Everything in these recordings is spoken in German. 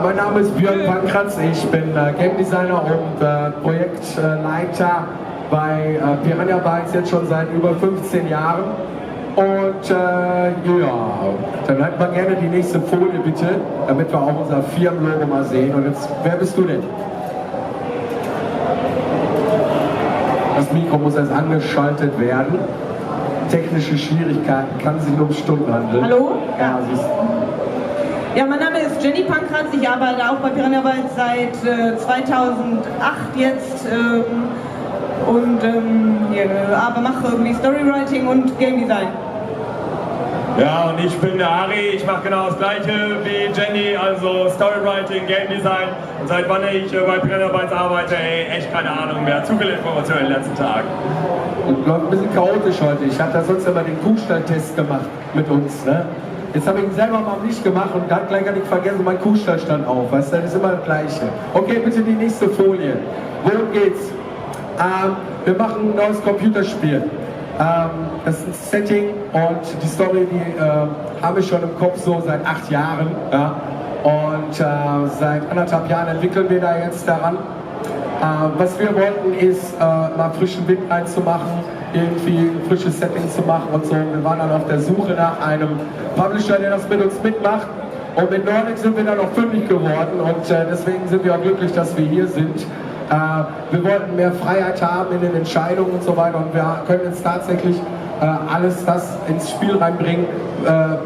mein Name ist Björn Pankratz, ich bin Game Designer und Projektleiter bei Piranha Bytes jetzt schon seit über 15 Jahren. Und ja, dann hätten wir gerne die nächste Folie bitte, damit wir auch unser Firmenlogo mal sehen. Und jetzt, wer bist du denn? Das Mikro muss erst angeschaltet werden. Technische Schwierigkeiten, kann sich um Stunden handeln. Hallo? Ja, ja, mein Name ist Jenny Pankratz, ich arbeite auch bei Piranha Bytes seit 2008 jetzt aber mache irgendwie Storywriting und Game Design. Ja, und ich bin der Ari, ich mache genau das gleiche wie Jenny, also Storywriting, Game Design. Und seit wann ich bei Piranha Bytes arbeite, echt keine Ahnung mehr. Zu viele Informationen in den letzten Tagen. Und läuft ein bisschen chaotisch heute. Ich habe da sonst immer den Kuhstall-Test gemacht mit uns. Ne? Jetzt habe ich ihn selber mal nicht gemacht und dann gleich gar nicht vergessen, mein Kuhstall stand auf. Weißt du, das ist immer das Gleiche. Okay, bitte die nächste Folie. Worum geht's? Wir machen ein neues Computerspiel. Das ist ein Setting und die Story, die habe ich schon im Kopf so seit 8 Jahren. Ja? Und seit 1,5 Jahren entwickeln wir da jetzt daran. Was wir wollten ist, mal frischen Wind einzumachen, irgendwie ein frisches Setting zu machen und so. Wir waren dann auf der Suche nach einem Publisher, der das mit uns mitmacht. Und mit Nordic sind wir dann auch fündig geworden und deswegen sind wir auch glücklich, dass wir hier sind. Wir wollten mehr Freiheit haben in den Entscheidungen und so weiter und wir können jetzt tatsächlich alles das ins Spiel reinbringen,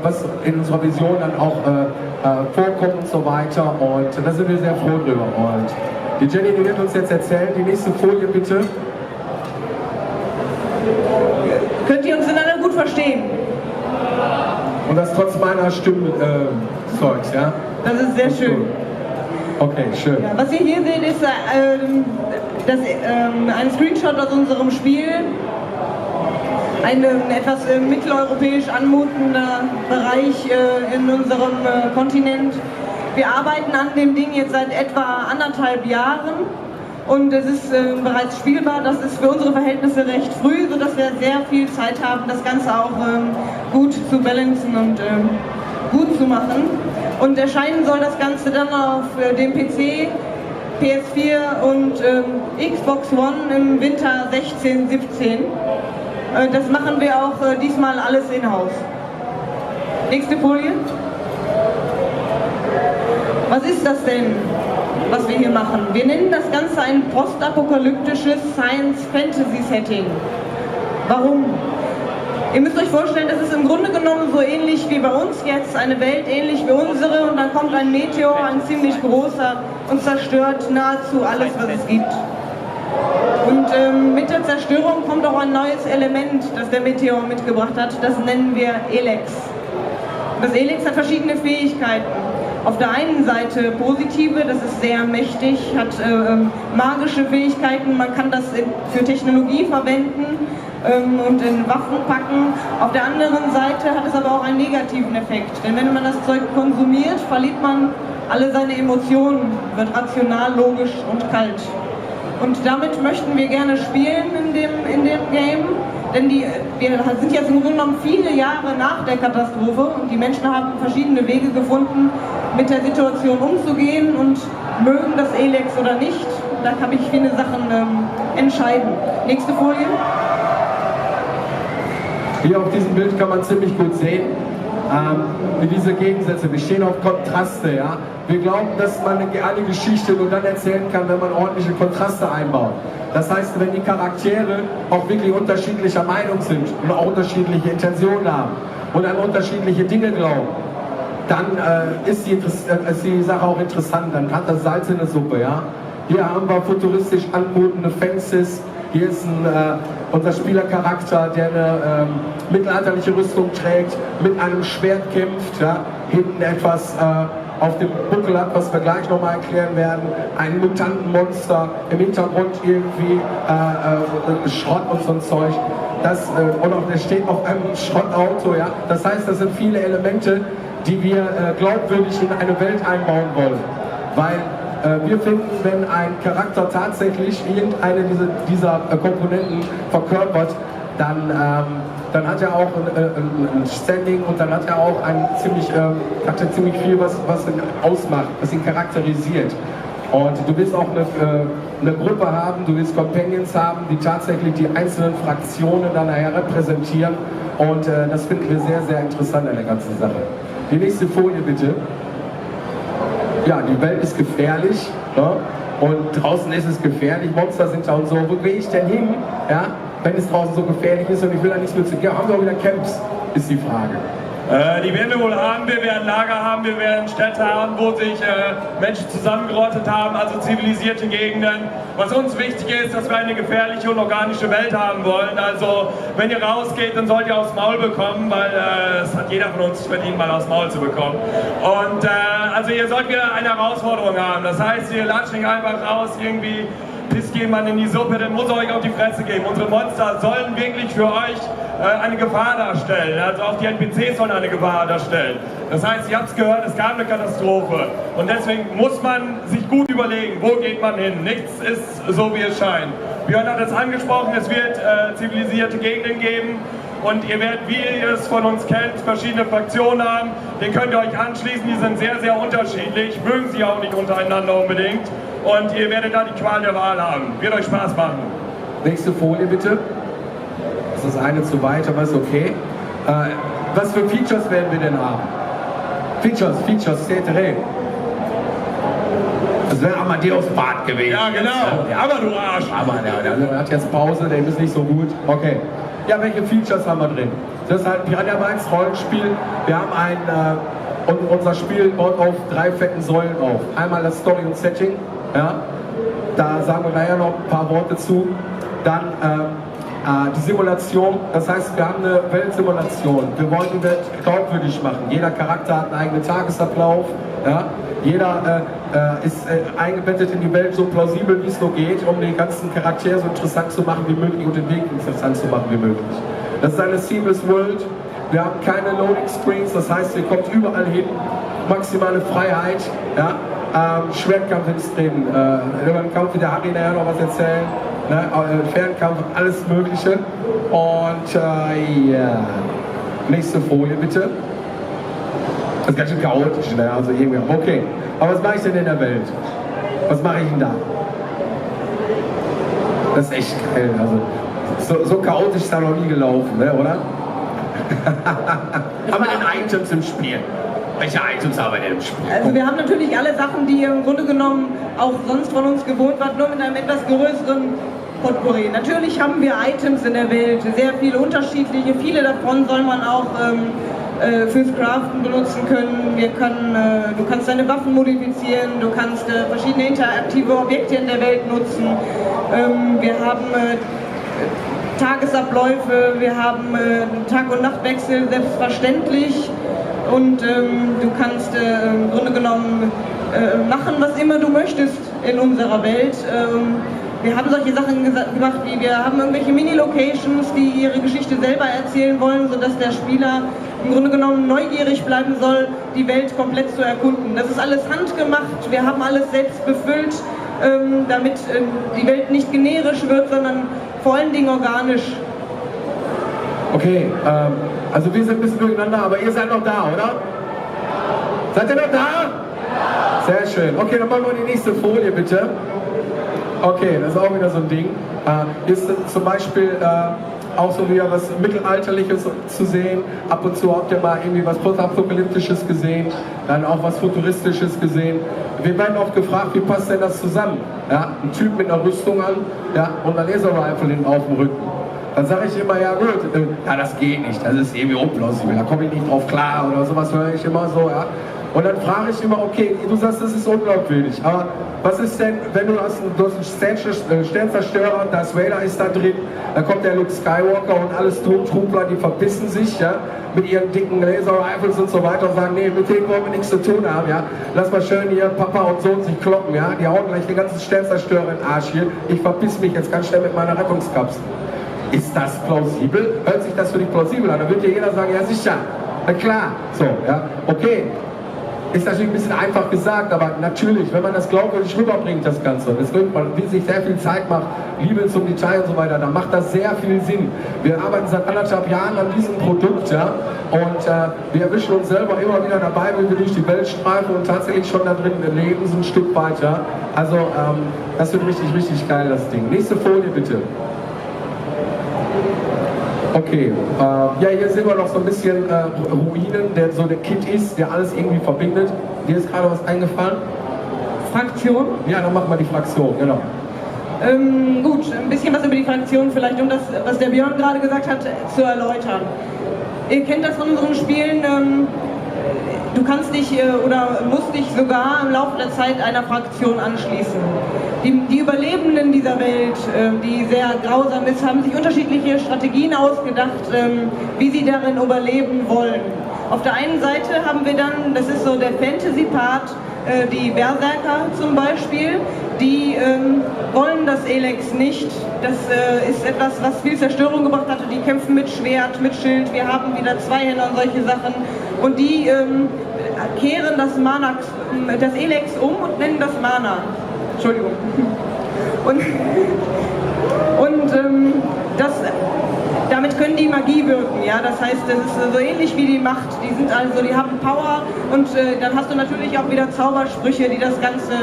was in unserer Vision dann auch vorkommt und so weiter, und da sind wir sehr froh drüber. Und die Jenny, die wird uns jetzt erzählen. Die nächste Folie bitte. Könnt ihr uns ineinander gut verstehen? Und das trotz meiner Stimme Zeugs, ja? Das ist sehr schön. Okay, schön. Ja, was ihr hier seht, ist ein Screenshot aus unserem Spiel. Ein etwas mitteleuropäisch anmutender Bereich in unserem Kontinent. Wir arbeiten an dem Ding jetzt seit etwa 1,5 Jahren und es ist bereits spielbar. Das ist für unsere Verhältnisse recht früh, sodass wir sehr viel Zeit haben, das Ganze auch gut zu balancen und gut zu machen. Und erscheinen soll das Ganze dann auf dem PC, PS4 und Xbox One im Winter 16, 17. Das machen wir auch diesmal alles in-house. Nächste Folie. Was ist das denn, was wir hier machen? Wir nennen das Ganze ein postapokalyptisches Science-Fantasy-Setting. Warum? Ihr müsst euch vorstellen, das ist im Grunde genommen so ähnlich wie bei uns jetzt, eine Welt ähnlich wie unsere, und dann kommt ein Meteor, ein ziemlich großer, und zerstört nahezu alles, was es gibt. Und mit der Zerstörung kommt auch ein neues Element, das der Meteor mitgebracht hat, das nennen wir Elex. Das Elex hat verschiedene Fähigkeiten. Auf der einen Seite positive, das ist sehr mächtig, hat magische Fähigkeiten, man kann das für Technologie verwenden und in Waffen packen. Auf der anderen Seite hat es aber auch einen negativen Effekt, denn wenn man das Zeug konsumiert, verliert man alle seine Emotionen, wird rational, logisch und kalt. Und damit möchten wir gerne spielen in dem Game, denn wir sind jetzt im Grunde genommen viele Jahre nach der Katastrophe und die Menschen haben verschiedene Wege gefunden, mit der Situation umzugehen und mögen das Elex oder nicht. Da kann ich viele Sachen entscheiden. Nächste Folie. Hier auf diesem Bild kann man ziemlich gut sehen, wie diese Gegensätze, wir stehen auf Kontraste. Ja? Wir glauben, dass man eine Geschichte nur dann erzählen kann, wenn man ordentliche Kontraste einbaut. Das heißt, wenn die Charaktere auch wirklich unterschiedlicher Meinung sind und auch unterschiedliche Intentionen haben und an unterschiedliche Dinge glauben, dann ist die Sache auch interessant, dann hat das Salz in der Suppe. Ja? Hier haben wir futuristisch anmutende Fences. Hier ist unser Spielercharakter, der eine mittelalterliche Rüstung trägt, mit einem Schwert kämpft, ja? Hinten etwas auf dem Buckel hat, was wir gleich nochmal erklären werden, ein Mutantenmonster, im Hintergrund irgendwie Schrott und so ein Zeug. Und auch der steht auf einem Schrottauto. Ja? Das heißt, das sind viele Elemente, die wir glaubwürdig in eine Welt einbauen wollen. Weil wir finden, wenn ein Charakter tatsächlich irgendeine dieser Komponenten verkörpert, dann dann hat er auch ein Standing und dann hat er auch hat er ziemlich viel, was ihn ausmacht, was ihn charakterisiert. Und du willst auch eine Gruppe haben, du willst Companions haben, die tatsächlich die einzelnen Fraktionen dann nachher repräsentieren. Und das finden wir sehr, sehr interessant an der ganzen Sache. Die nächste Folie bitte. Ja, die Welt ist gefährlich, ne? Und draußen ist es gefährlich, Monster sind da und so. Wo gehe ich denn hin, ja, wenn es draußen so gefährlich ist und ich will da nichts mehr zu tun? Ja, haben wir auch wieder Camps, ist die Frage. Die werden wir wohl haben, wir werden Lager haben, wir werden Städte haben, wo sich Menschen zusammengerottet haben, also zivilisierte Gegenden. Was uns wichtig ist, dass wir eine gefährliche und organische Welt haben wollen. Also wenn ihr rausgeht, dann sollt ihr aufs Maul bekommen, weil es hat jeder von uns verdient, mal aufs Maul zu bekommen. Und also ihr sollt wieder eine Herausforderung haben. Das heißt, ihr latscht nicht einfach raus, irgendwie pisst jemand in die Suppe, dann muss er euch auf die Fresse geben. Unsere Monster sollen wirklich für euch eine Gefahr darstellen. Also auch die NPCs sollen eine Gefahr darstellen. Das heißt, ihr habt es gehört, es gab eine Katastrophe. Und deswegen muss man sich gut überlegen, wo geht man hin. Nichts ist so, wie es scheint. Björn hat es angesprochen, es wird zivilisierte Gegenden geben. Und ihr werdet, wie ihr es von uns kennt, verschiedene Fraktionen haben. Den könnt ihr euch anschließen, die sind sehr, sehr unterschiedlich. Mögen sie auch nicht untereinander unbedingt. Und ihr werdet da die Qual der Wahl haben. Wird euch Spaß machen. Nächste Folie bitte. Das ist eine zu weit, aber ist okay. Was für Features werden wir denn haben? Features, C3. Das wäre Amadeus Bart gewesen. Ja, genau. Ja, aber du Arsch. Aber der hat jetzt Pause, der ist nicht so gut. Okay. Ja, welche Features haben wir drin? Das ist halt Piranha Bytes Rollenspiel. Wir haben und unser Spiel baut auf 3 fetten Säulen auf. Einmal das Story und Setting. Ja, da sagen wir nachher noch ein paar Worte zu. Dann die Simulation, das heißt, wir haben eine Weltsimulation. Wir wollen die Welt glaubwürdig machen. Jeder Charakter hat einen eigenen Tagesablauf. Ja? Jeder ist eingebettet in die Welt so plausibel, wie es nur geht, um die ganzen Charaktere so interessant zu machen wie möglich und den Weg interessant zu machen wie möglich. Das ist eine Seamless World. Wir haben keine Loading Screens, das heißt, ihr kommt überall hin. Maximale Freiheit. Ja? Schwertkampf ist drin. Über den Kampf wird der Harry nachher noch was erzählen. Ne? Fernkampf, alles Mögliche. Und ja. Nächste Folie bitte. Das ist ganz schön chaotisch, ne? Also irgendwie. Okay. Aber was mache ich denn in der Welt? Was mache ich denn da? Das ist echt geil. Also, so chaotisch ist da noch nie gelaufen, ne? Oder? Haben wir denn Items im Spiel? Welche Items haben wir denn im Spiel? Also wir haben natürlich alle Sachen, die ihr im Grunde genommen auch sonst von uns gewohnt wart, nur mit einem etwas größeren Potpourri. Natürlich haben wir Items in der Welt, sehr viele unterschiedliche, viele davon soll man auch fürs Craften benutzen können. Du kannst deine Waffen modifizieren, du kannst verschiedene interaktive Objekte in der Welt nutzen. Wir haben Tagesabläufe, wir haben Tag- und Nachtwechsel, selbstverständlich. Und du kannst im Grunde genommen machen, was immer du möchtest in unserer Welt. Wir haben solche Sachen gemacht, wie wir haben irgendwelche Mini-Locations, die ihre Geschichte selber erzählen wollen, sodass der Spieler im Grunde genommen neugierig bleiben soll, die Welt komplett zu erkunden. Das ist alles handgemacht, wir haben alles selbst befüllt, damit die Welt nicht generisch wird, sondern vor allen Dingen organisch. Okay, also wir sind ein bisschen durcheinander, aber ihr seid noch da, oder? Seid ihr noch da? Sehr schön. Okay, dann machen wir die nächste Folie, bitte. Okay, das ist auch wieder so ein Ding. Ist zum Beispiel auch so wieder was Mittelalterliches zu sehen. Ab und zu habt ihr mal irgendwie was Postapokalyptisches gesehen, dann auch was Futuristisches gesehen. Wir werden oft gefragt, wie passt denn das zusammen? Ja, ein Typ mit einer Rüstung an, ja, und ein Laser-Rifle hinten auf dem Rücken. Dann sage ich immer, ja gut, ja das geht nicht, das ist irgendwie unplausibel, da komme ich nicht drauf klar oder sowas höre ich immer so, ja. Und dann frage ich immer, okay, du sagst, das ist unglaubwürdig, aber was ist denn, wenn du hast einen Sternzerstörer, Darth Vader ist da drin, dann kommt der Luke Skywalker und alle Stormtrooper, die verbissen sich, ja, mit ihren dicken Laser-Rifles und so weiter und sagen, nee, mit denen wollen wir nichts zu tun haben, ja. Lass mal schön hier Papa und Sohn sich kloppen, ja, die hauen gleich den ganzen Sternzerstörer in den Arsch hier, ich verpiss mich jetzt ganz schnell mit meiner Rettungskapsel. Ist das plausibel? Hört sich das für dich plausibel an? Dann wird dir jeder sagen, ja sicher, na klar, so, ja, okay. ist natürlich ein bisschen einfach gesagt, aber natürlich, wenn man das glaubwürdig rüberbringt, das Ganze, man will sich sehr viel Zeit macht, Liebe zum Detail und so weiter, dann macht das sehr viel Sinn. Wir arbeiten seit 1,5 Jahren an diesem Produkt, ja, und wir erwischen uns selber immer wieder dabei, wenn wir durch die Welt streifen und tatsächlich schon da drin leben, so ein Stück weiter. Also das wird richtig, richtig geil, das Ding. Nächste Folie bitte. Okay, ja, hier sehen wir noch so ein bisschen Ruinen, der so der Kit ist, der alles irgendwie verbindet. Dir ist gerade was eingefallen? Fraktion? Ja, dann machen wir die Fraktion, genau. Gut, ein bisschen was über die Fraktion vielleicht, um das, was der Björn gerade gesagt hat, zu erläutern. Ihr kennt das von unseren Spielen, du kannst dich oder musst dich sogar im Laufe der Zeit einer Fraktion anschließen. Die Überlebenden dieser Welt, die sehr grausam ist, haben sich unterschiedliche Strategien ausgedacht, wie sie darin überleben wollen. Auf der einen Seite haben wir dann, das ist so der Fantasy-Part, die Berserker zum Beispiel, die wollen das Elex nicht. Das ist etwas, was viel Zerstörung gebracht hatte. Die kämpfen mit Schwert, mit Schild. Wir haben wieder Zweihänder und solche Sachen. Und die kehren das Elex um und nennen das Mana. Entschuldigung. Damit können die Magie wirken, ja, das heißt, das ist so ähnlich wie die Macht, die haben Power und dann hast du natürlich auch wieder Zaubersprüche, die das Ganze,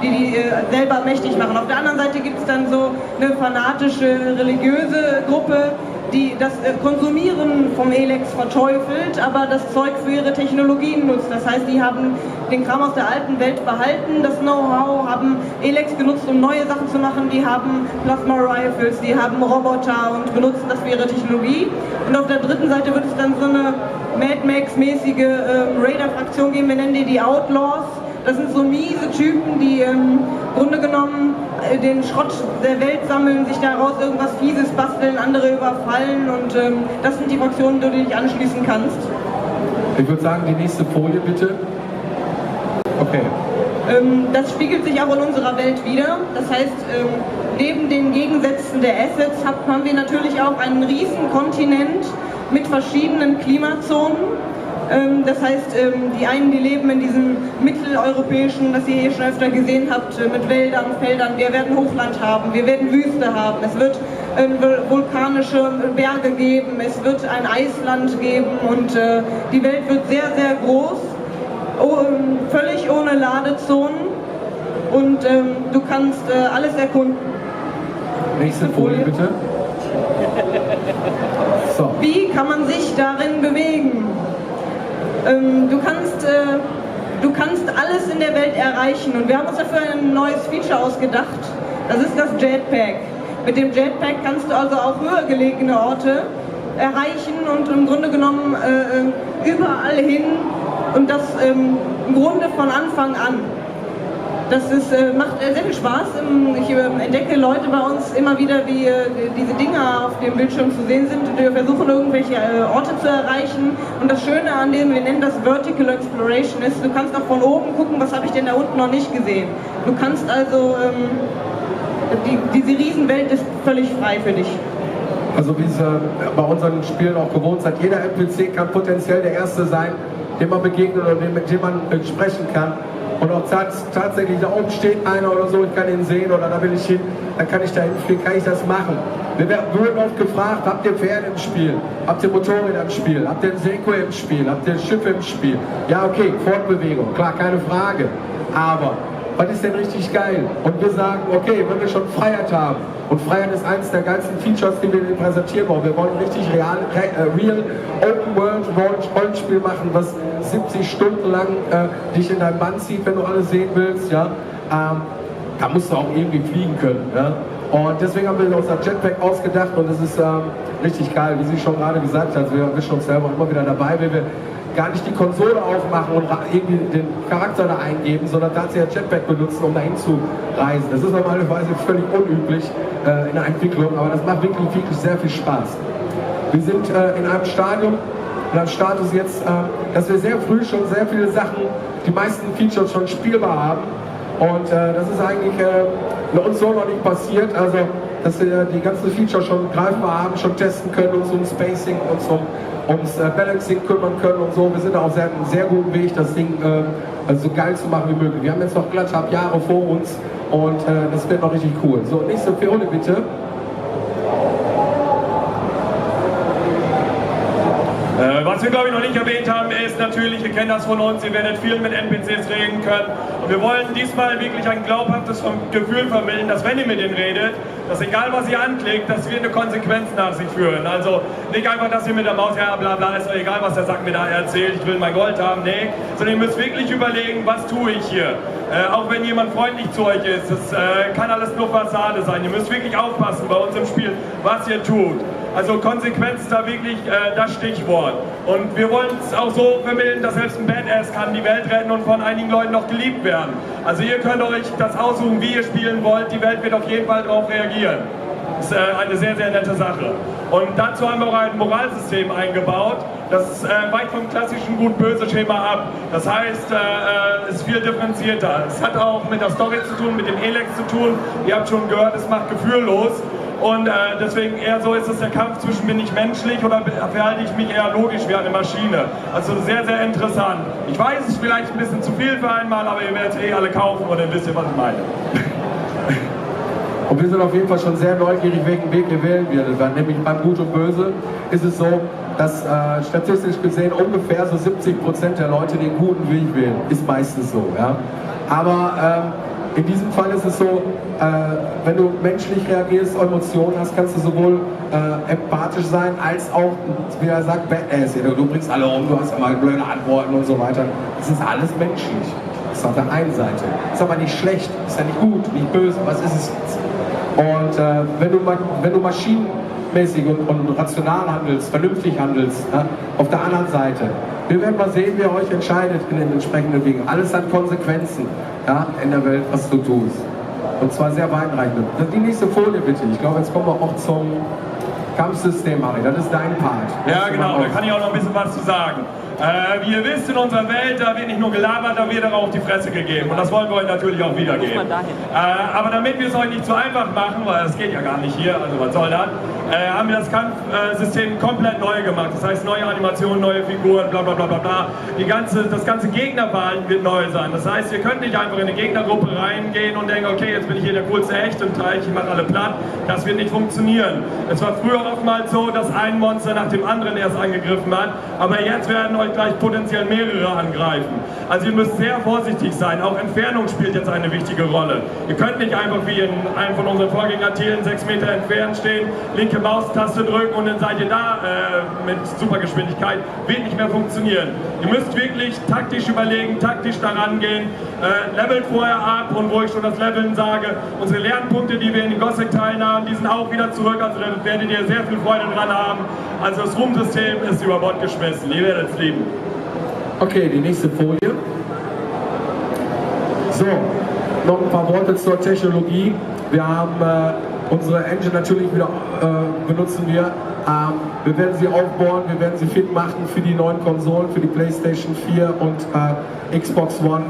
die selber mächtig machen. Auf der anderen Seite gibt es dann so eine fanatische, religiöse Gruppe, die das Konsumieren vom Elex verteufelt, aber das Zeug für ihre Technologien nutzt. Das heißt, die haben den Kram aus der alten Welt behalten, das Know-how, haben Elex genutzt, um neue Sachen zu machen. Die haben Plasma Rifles, die haben Roboter und benutzen das für ihre Technologie. Und auf der dritten Seite wird es dann so eine Mad Max-mäßige Raider-Fraktion geben, wir nennen die Outlaws. Das sind so miese Typen, die im Grunde genommen den Schrott der Welt sammeln, sich daraus irgendwas Fieses basteln, andere überfallen und das sind die Fraktionen, die du dich anschließen kannst. Ich würde sagen, die nächste Folie bitte. Okay. Das spiegelt sich auch in unserer Welt wieder. Das heißt, neben den Gegensätzen der Assets haben wir natürlich auch einen riesen Kontinent mit verschiedenen Klimazonen. Das heißt, die einen, die leben in diesem mitteleuropäischen, das ihr hier schon öfter gesehen habt, mit Wäldern, Feldern. Wir werden Hochland haben, wir werden Wüste haben, es wird vulkanische Berge geben, es wird ein Eisland geben und die Welt wird sehr, sehr groß, völlig ohne Ladezonen und du kannst alles erkunden. Nächste Folie bitte. So. Wie kann man sich darin bewegen? Du kannst alles in der Welt erreichen und wir haben uns dafür ein neues Feature ausgedacht. Das ist das Jetpack. Mit dem Jetpack kannst du also auch höher gelegene Orte erreichen und im Grunde genommen überall hin und das im Grunde von Anfang an. Das macht sehr viel Spaß. Ich entdecke Leute bei uns immer wieder, wie diese Dinger auf dem Bildschirm zu sehen sind. Wir versuchen irgendwelche Orte zu erreichen. Und das Schöne an dem, wir nennen das Vertical Exploration, ist, du kannst auch von oben gucken, was habe ich denn da unten noch nicht gesehen. Du kannst also, diese Riesenwelt ist völlig frei für dich. Also wie es bei unseren Spielen auch gewohnt seid, jeder NPC kann potenziell der Erste sein, dem man begegnet oder mit dem man sprechen kann. Und auch tatsächlich, da oben steht einer oder so, ich kann ihn sehen oder da will ich hin, dann kann ich da hinfliegen, kann ich das machen. Wir wurden oft gefragt, habt ihr Pferde im Spiel? Habt ihr Motorräder im Spiel? Habt ihr ein Segway im Spiel? Habt ihr Schiffe im Spiel? Ja, okay, Fortbewegung, klar, keine Frage. Aber was ist denn richtig geil? Und wir sagen, okay, wenn wir schon Freiheit haben, und Freiheit ist eines der geilsten Features, die wir präsentieren wollen. Wir wollen ein richtig real Open World Rollenspiel machen, was 70 Stunden lang dich in dein Band zieht, wenn du alles sehen willst. Ja? Da musst du auch irgendwie fliegen können. Ja? Und deswegen haben wir uns das Jetpack ausgedacht und es ist richtig geil, wie sie schon gerade gesagt hat. Wir erwischen uns selber immer wieder dabei, wenn wir gar nicht die Konsole aufmachen und irgendwie den Charakter da eingeben, sondern tatsächlich ein Jetpack benutzen, um dahin zu reisen. Das ist normalerweise völlig unüblich in der Entwicklung, aber das macht wirklich sehr viel Spaß. Wir sind in einem Stadium, in einem Status jetzt, dass wir sehr früh schon sehr viele Sachen, die meisten Features schon spielbar haben. Und das ist eigentlich uns so noch nicht passiert, also dass wir die ganzen Features schon greifbar haben, schon testen können und zum Spacing und zum ums Balancing kümmern können und so. Wir sind auf einem sehr guten Weg, das Ding so geil zu machen wie möglich. Wir haben jetzt noch glatt Jahre vor uns und das wird noch richtig cool. So, nächste Fiole bitte. Was wir, glaube ich, noch nicht erwähnt haben, ist natürlich, ihr kennt das von uns, ihr werdet viel mit NPCs reden können. Und wir wollen diesmal wirklich ein glaubhaftes Gefühl vermitteln, dass wenn ihr mit ihnen redet, dass egal was ihr anklickt, dass wir eine Konsequenz nach sich führen. Also nicht einfach, dass ihr mit der Maus, ja bla bla, ist doch egal, was der Sack mir da erzählt, ich will mein Gold haben, nee. Sondern ihr müsst wirklich überlegen, was tue ich hier. Auch wenn jemand freundlich zu euch ist, das kann alles nur Fassade sein. Ihr müsst wirklich aufpassen bei uns im Spiel, was ihr tut. Also Konsequenz ist da wirklich das Stichwort. Und wir wollen es auch so vermitteln, dass selbst ein Badass kann die Welt retten und von einigen Leuten noch geliebt werden. Also ihr könnt euch das aussuchen, wie ihr spielen wollt. Die Welt wird auf jeden Fall darauf reagieren. Das ist eine sehr, sehr nette Sache. Und dazu haben wir auch ein Moralsystem eingebaut. Das ist weit vom klassischen Gut-Böse-Schema ab. Das heißt, es ist viel differenzierter. Es hat auch mit der Story zu tun, mit dem Elex zu tun. Ihr habt schon gehört, es macht gefühllos. Und deswegen eher so ist es der Kampf zwischen, bin ich menschlich oder verhalte ich mich eher logisch wie eine Maschine. Also sehr, sehr interessant. Ich weiß, es ist vielleicht ein bisschen zu viel für einmal, aber ihr werdet es alle kaufen und dann wisst ihr, was ich meine. Und wir sind auf jeden Fall schon sehr neugierig, welchen Weg ihr wählen werdet. Nämlich beim Gut und Böse ist es so, dass statistisch gesehen ungefähr so 70% der Leute den guten Weg wählen. Ist meistens so. Ja? Aber in diesem Fall ist es so, wenn du menschlich reagierst, Emotionen hast, kannst du sowohl empathisch sein, als auch, wie er sagt, Badass. Du bringst alle um, du hast immer blöde Antworten und so weiter. Das ist alles menschlich. Das ist auf der einen Seite. Das ist aber nicht schlecht, ist ja nicht gut, nicht böse. Was ist es jetzt? Und wenn du maschinenmäßig und rational handelst, vernünftig handelst, ja, auf der anderen Seite, wir werden mal sehen, wer euch entscheidet in den entsprechenden Wegen. Alles hat Konsequenzen, ja, in der Welt, was du tust. Und zwar sehr weitreichend. Die nächste Folie bitte. Ich glaube, jetzt kommen wir auch zum Kampfsystem, Harry. Das ist dein Part. Ja, genau. Da kann ich auch noch ein bisschen was zu sagen. Wie ihr wisst, in unserer Welt, da wird nicht nur gelabert, da wird auch auf die Fresse gegeben. Und das wollen wir euch natürlich auch wiedergeben. Aber damit wir es euch nicht zu einfach machen, weil das geht ja gar nicht hier, also was soll das, haben wir das Kampfsystem komplett neu gemacht. Das heißt, neue Animationen, neue Figuren, bla bla bla bla bla. Das ganze Gegnerwahlen wird neu sein. Das heißt, ihr könnt nicht einfach in eine Gegnergruppe reingehen und denken, okay, jetzt bin ich hier der coolste Hecht im Teich, ich mache alle platt. Das wird nicht funktionieren. Es war früher oftmals so, dass ein Monster nach dem anderen erst angegriffen hat, aber jetzt werden euch gleich potenziell mehrere angreifen. Also ihr müsst sehr vorsichtig sein. Auch Entfernung spielt jetzt eine wichtige Rolle. Ihr könnt nicht einfach wie in einem von unseren Vorgängerteilen 6 Meter entfernt stehen, linke Maustaste drücken und dann seid ihr da mit Supergeschwindigkeit. Wird nicht mehr funktionieren. Ihr müsst wirklich taktisch überlegen, taktisch daran gehen, levelt vorher ab und wo ich schon das Leveln sage, unsere Lernpunkte, die wir in den Gothic-Teilen haben, die sind auch wieder zurück, also da werdet ihr sehr viel Freude dran haben. Also das Ruhmsystem ist über Bord geschmissen, ihr werdet es lieben. Okay, die nächste Folie. So, noch ein paar Worte zur Technologie. Wir haben unsere Engine natürlich wieder benutzen wir. Wir werden sie aufbauen, wir werden sie fit machen für die neuen Konsolen, für die PlayStation 4 und Xbox One.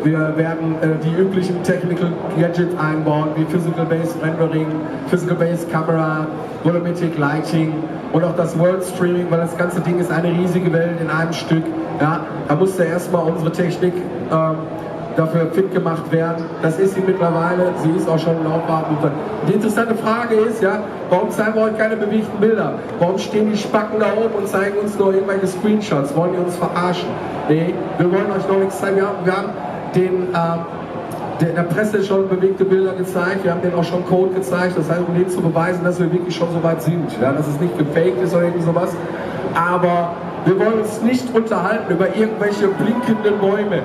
Wir werden die üblichen Technical Gadgets einbauen, wie Physical Base Rendering, Physical Base Camera, Volumetric Lighting und auch das World Streaming, weil das ganze Ding ist eine riesige Welt in einem Stück. Ja, da musste erstmal unsere Technik dafür fit gemacht werden. Das ist sie mittlerweile, sie ist auch schon laufbar. Die interessante Frage ist, ja, warum zeigen wir euch keine bewegten Bilder? Warum stehen die Spacken da oben und zeigen uns nur irgendwelche Screenshots? Wollen die uns verarschen? Nee, wir wollen euch noch nichts zeigen. Wir haben der Presse schon bewegte Bilder gezeigt, wir haben denen auch schon Code gezeigt, das heißt, um denen zu beweisen, dass wir wirklich schon so weit sind, ja, dass es nicht gefaked ist oder irgend sowas. Aber wir wollen uns nicht unterhalten über irgendwelche blinkenden Bäume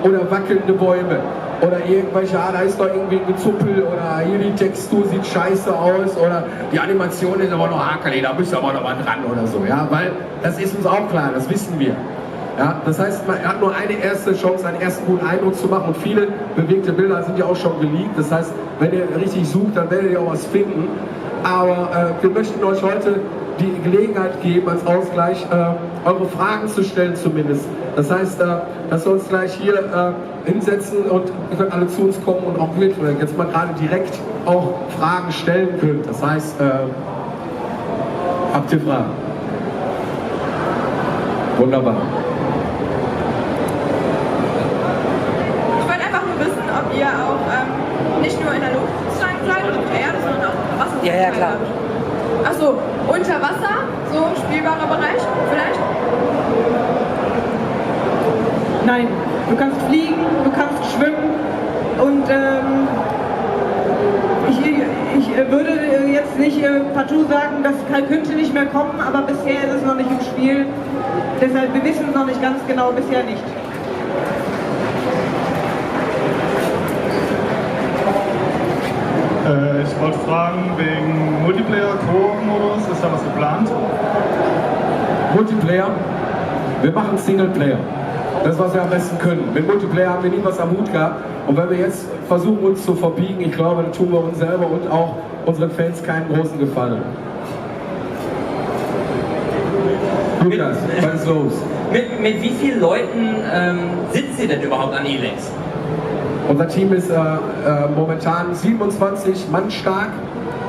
oder wackelnde Bäume oder irgendwelche, da ist doch irgendwie ein Gezuppel oder hier die Textur sieht scheiße aus oder die Animation ist aber noch hakelig, da müsst ihr aber noch mal dran oder so, ja, weil das ist uns auch klar, das wissen wir. Ja, das heißt, man hat nur eine erste Chance, einen ersten guten Eindruck zu machen und viele bewegte Bilder sind ja auch schon geleakt. Das heißt, wenn ihr richtig sucht, dann werdet ihr auch was finden. Aber wir möchten euch heute die Gelegenheit geben, als Ausgleich eure Fragen zu stellen zumindest. Das heißt, dass wir uns gleich hier hinsetzen und ihr könnt alle zu uns kommen und auch jetzt mal gerade direkt auch Fragen stellen könnt. Das heißt, habt ihr Fragen? Wunderbar. Ich wollte einfach nur wissen, ob ihr auch nicht nur in der Luft sein seid oder auf der Erde, sondern auch unter Wasser. Ja, klar. Achso, unter Wasser, so spielbarer Bereich vielleicht? Nein, du kannst fliegen, du kannst schwimmen und ich würde jetzt nicht partout sagen, das könnte nicht mehr kommen, aber bisher ist es noch nicht im Spiel. Deshalb, wir wissen es noch nicht ganz genau, bisher nicht. Ich wollte fragen, wegen Multiplayer-Koop-Modus, ist da was geplant? Multiplayer, wir machen Singleplayer. Das, was wir am besten können. Mit Multiplayer haben wir nie was am Hut gehabt. Und wenn wir jetzt versuchen, uns zu verbiegen, ich glaube, dann tun wir uns selber und auch unseren Fans keinen großen Gefallen. Lukas, was ist los? Mit wie vielen Leuten sitzt ihr denn überhaupt an Elex? Unser Team ist momentan 27 Mann stark.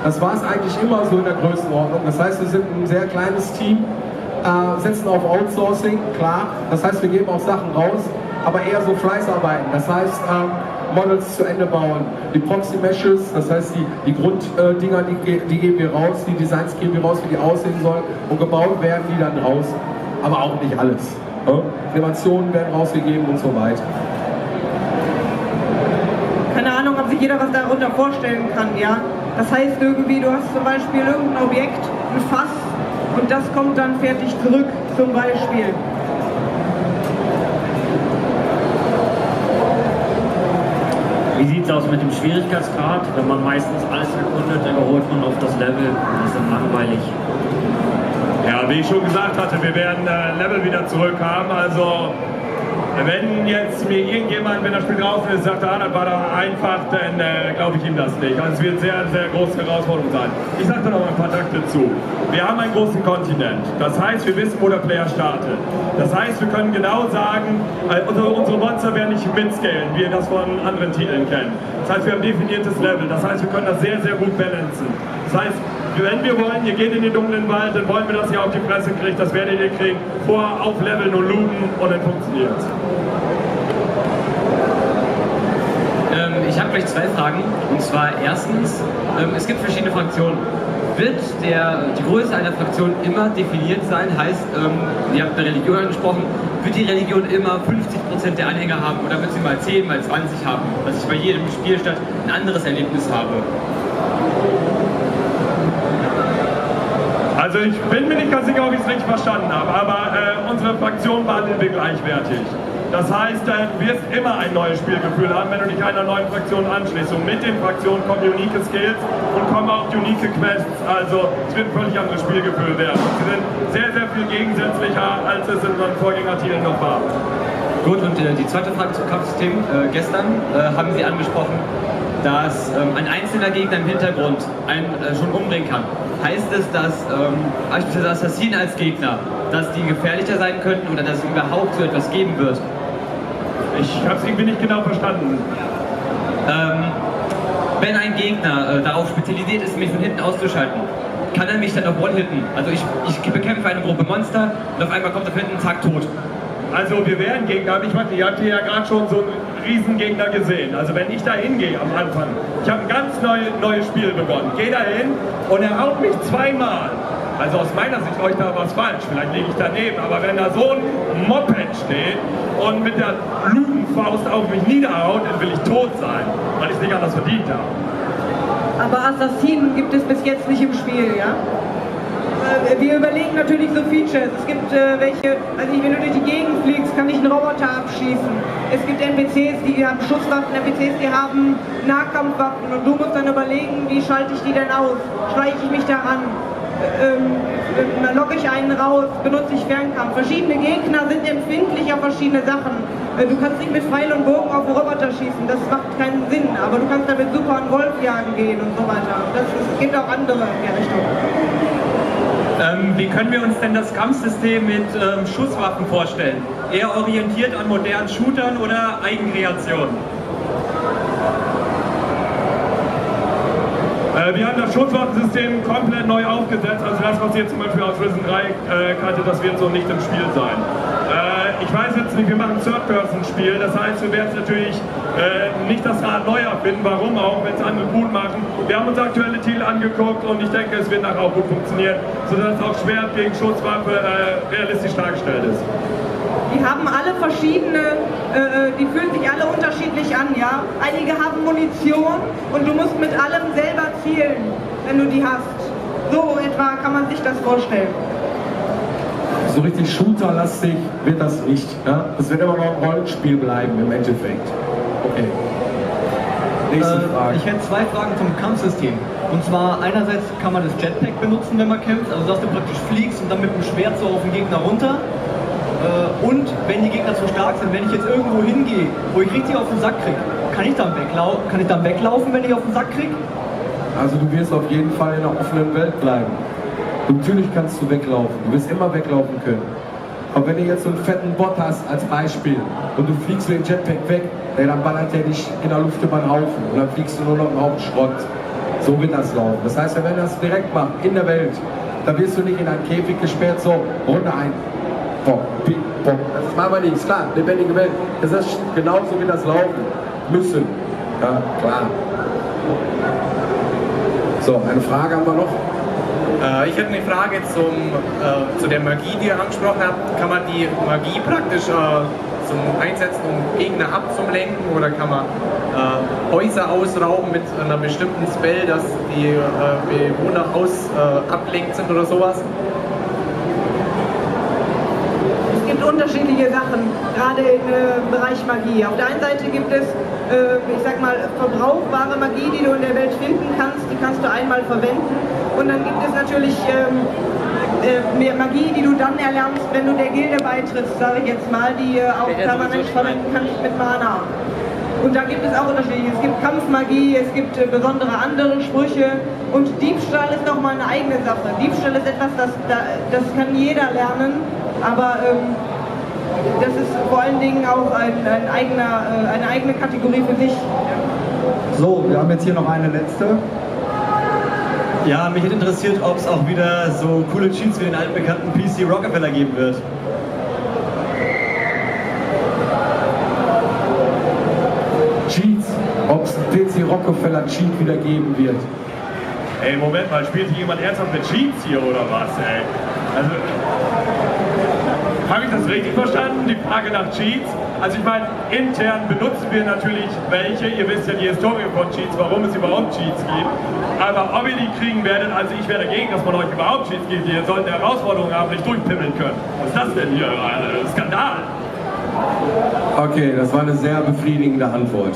Das war es eigentlich immer so in der Größenordnung. Das heißt, wir sind ein sehr kleines Team, setzen auf Outsourcing, klar. Das heißt, wir geben auch Sachen raus, aber eher so Fleißarbeiten. Das heißt, Models zu Ende bauen, die Proxy-Meshes, das heißt, die Grunddinger, die geben wir raus, die Designs geben wir raus, wie die aussehen sollen, und gebaut werden die dann raus. Aber auch nicht alles. Animationen werden rausgegeben und so weiter. Keine Ahnung, ob sich jeder was darunter vorstellen kann, ja. Das heißt irgendwie, du hast zum Beispiel irgendein Objekt, ein Fass, und das kommt dann fertig zurück, zum Beispiel. Wie sieht es aus mit dem Schwierigkeitsgrad? Wenn man meistens alles erkundet, überholt man auf das Level. Das ist dann langweilig. Ja, wie ich schon gesagt hatte, wir werden Level wieder zurückhaben. Also, wenn jetzt mir irgendjemand, wenn das Spiel draußen ist, sagt, das war da einfach, dann glaube ich ihm das nicht. Also es wird sehr, sehr große Herausforderung sein. Ich sage da noch ein paar Takte zu. Wir haben einen großen Kontinent. Das heißt, wir wissen, wo der Player startet. Das heißt, wir können genau sagen, unsere Monster werden nicht mitscalen, wie ihr das von anderen Titeln kennt. Das heißt, wir haben ein definiertes Level. Das heißt, wir können das sehr, sehr gut balancen. Das heißt, wenn wir wollen, ihr geht in den dunklen Wald, dann wollen wir, dass ihr auf die Fresse kriegt, das werdet ihr kriegen. Vorher auf Level nur looten und dann funktioniert es. Ich habe gleich zwei Fragen. Und zwar erstens, es gibt verschiedene Fraktionen. Wird die Größe einer Fraktion immer definiert sein? Heißt, ihr habt eine Religion angesprochen, wird die Religion immer 50% der Anhänger haben oder wird sie mal 10, mal 20 haben? Dass ich bei jedem Spielstand ein anderes Erlebnis habe. Also ich bin mir nicht ganz sicher, ob ich es richtig verstanden habe, aber unsere Fraktion behandeln wir gleichwertig. Das heißt, du wirst immer ein neues Spielgefühl haben, wenn du dich einer neuen Fraktion anschließt. Und mit den Fraktionen kommen unique Skills und kommen auch unique Quests. Also es wird ein völlig anderes Spielgefühl werden. Und sie sind sehr, sehr viel gegensätzlicher, als es in unseren Vorgängertiteln noch war. Gut, und die zweite Frage zum Kampfsystem. Gestern haben Sie angesprochen, dass ein einzelner Gegner im Hintergrund einen schon umbringen kann. Heißt es, dass beispielsweise Assassinen als Gegner, dass die gefährlicher sein könnten oder dass es überhaupt so etwas geben wird? Ich habe es irgendwie nicht genau verstanden. Wenn ein Gegner darauf spezialisiert ist, mich von hinten auszuschalten, kann er mich dann auch one-hitten? Also ich bekämpfe eine Gruppe Monster und auf einmal kommt er von hinten, zack, tot. Also wir werden Gegner haben. Ich meine, ihr habt hier ja gerade schon so einen Riesengegner gesehen. Also wenn ich da hingehe am Anfang, ich habe ein ganz neues Spiel begonnen. Gehe da hin und er haut mich zweimal. Also aus meiner Sicht euch da was falsch, vielleicht liege ich daneben, aber wenn da so ein Moped steht und mit der Ludenfaust auf mich niederhaut, dann will ich tot sein, weil ich es nicht anders verdient habe. Aber Assassinen gibt es bis jetzt nicht im Spiel, ja? Wir überlegen natürlich so Features. Es gibt welche, also wenn du durch die Gegend fliegst, kann ich einen Roboter abschießen. Es gibt NPCs, die haben Schusswaffen, NPCs, die haben Nahkampfwaffen und du musst dann überlegen, wie schalte ich die denn aus? Schleiche ich mich daran? Logge ich einen raus, benutze ich Fernkampf. Verschiedene Gegner sind empfindlich auf verschiedene Sachen. Du kannst nicht mit Pfeil und Bogen auf einen Roboter schießen, das macht keinen Sinn, aber du kannst damit super einen Wolf jagen gehen und so weiter. Es gibt auch andere in der Richtung. Wie können wir uns denn das Kampfsystem mit Schusswaffen vorstellen? Eher orientiert an modernen Shootern oder Eigenkreation? Wir haben das Schusswaffensystem komplett neu aufgesetzt. Also das, was ihr zum Beispiel aus Risen 3 kanntet, das wird so nicht im Spiel sein. Ich weiß jetzt nicht, wir machen ein Third-Person-Spiel. Das heißt, wir werden natürlich nicht das Rad neu erfinden. Warum auch, wenn es andere gut machen. Wir haben uns aktuelle Titel angeguckt und ich denke, es wird nachher auch gut funktionieren, sodass auch Schwert gegen Schusswaffe realistisch dargestellt ist. Die haben alle verschiedene, die fühlen sich alle unterschiedlich an, ja. Einige haben Munition und du musst mit allem selber zielen, wenn du die hast. So etwa kann man sich das vorstellen. So richtig shooterlastig wird das nicht. Ja? Das wird immer noch ein Rollenspiel bleiben im Endeffekt. Okay. Nächste Frage. Ich hätte zwei Fragen zum Kampfsystem. Und zwar einerseits kann man das Jetpack benutzen, wenn man kämpft, also dass du praktisch fliegst und dann mit dem Schwert so auf den Gegner runter. Und wenn die Gegner zu stark sind, wenn ich jetzt irgendwo hingehe, wo ich richtig auf den Sack kriege, kann ich dann weglaufen, wenn ich auf den Sack kriege? Also du wirst auf jeden Fall in der offenen Welt bleiben. Natürlich kannst du weglaufen, du wirst immer weglaufen können. Aber wenn du jetzt so einen fetten Bot hast als Beispiel und du fliegst mit dem Jetpack weg, dann ballert der dich in der Luft über den Haufen und dann fliegst du nur noch einen Haufen Schrott. So wird das laufen. Das heißt, wenn wir das direkt machen, in der Welt, dann wirst du nicht in einen Käfig gesperrt, so, Runde ein. Das machen wir nicht, ist klar, lebendige Welt. Das ist genauso wie das laufen müssen. Ja, klar. So, eine Frage haben wir noch. Ich hätte eine Frage zu der Magie, die ihr angesprochen habt. Kann man die Magie praktisch zum Einsetzen, um Gegner abzulenken, oder kann man Häuser ausrauben mit einer bestimmten Spell, dass die Bewohner ablenkt sind oder sowas? Es gibt unterschiedliche Sachen, gerade im Bereich Magie. Auf der einen Seite gibt es, ich sag mal, verbrauchbare Magie, die du in der Welt finden kannst, die kannst du einmal verwenden. Und dann gibt es natürlich mehr Magie, die du dann erlernst, wenn du der Gilde beitrittst, sage ich jetzt mal, die auch permanent verwenden kannst mit Mana. Und da gibt es auch Unterschiede. Es gibt Kampfmagie, es gibt besondere andere Sprüche und Diebstahl ist nochmal eine eigene Sache. Diebstahl ist etwas, das kann jeder lernen, aber das ist vor allen Dingen auch eine eigene Kategorie für sich. So, wir haben jetzt hier noch eine letzte. Ja, mich hätte interessiert, ob es auch wieder so coole Cheats wie den altbekannten PC Rockefeller geben wird. Cheats, ob es einen PC Rockefeller Cheat wieder geben wird. Ey, Moment mal, spielt hier jemand ernsthaft mit Cheats hier oder was, ey? Also, habe ich das richtig verstanden, die Frage nach Cheats? Also ich meine, intern benutzen wir natürlich welche, ihr wisst ja die Historie von Cheats, warum es überhaupt Cheats gibt. Aber ob ihr die kriegen werdet, also ich wäre dagegen, dass man euch überhaupt Cheats gibt, ihr sollt eine Herausforderung haben, nicht durchpimmeln können. Was ist das denn hier? Skandal! Okay, das war eine sehr befriedigende Antwort.